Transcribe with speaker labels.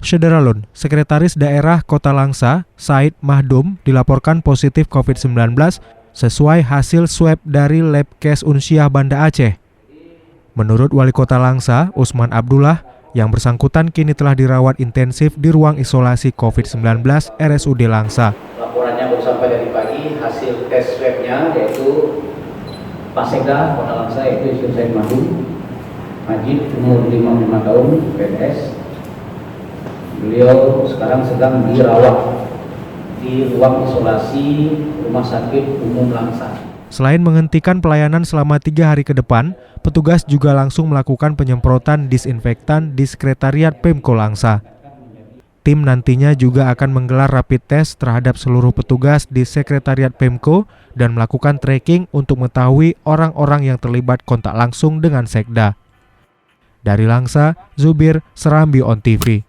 Speaker 1: Syederalun, Sekretaris Daerah Kota Langsa, Said Mahdum, dilaporkan positif COVID-19 sesuai hasil swab dari Labkes Unsyah Banda Aceh. Menurut Wali Kota Langsa, Usman Abdullah, yang bersangkutan kini telah dirawat intensif di ruang isolasi COVID-19 RSUD Langsa.
Speaker 2: Laporannya baru sampai dari pagi, hasil tes swabnya yaitu Pak Sekda Kota Langsa, yaitu Said Mahdum, Majid, umur 55 tahun, PNS. Beliau sekarang sedang dirawat di ruang isolasi Rumah Sakit Umum Langsa.
Speaker 1: Selain menghentikan pelayanan selama 3 hari ke depan, petugas juga langsung melakukan penyemprotan disinfektan di Sekretariat Pemko Langsa. Tim nantinya juga akan menggelar rapid test terhadap seluruh petugas di Sekretariat Pemko dan melakukan tracking untuk mengetahui orang-orang yang terlibat kontak langsung dengan Sekda. Dari Langsa, Zubir, Serambi On TV.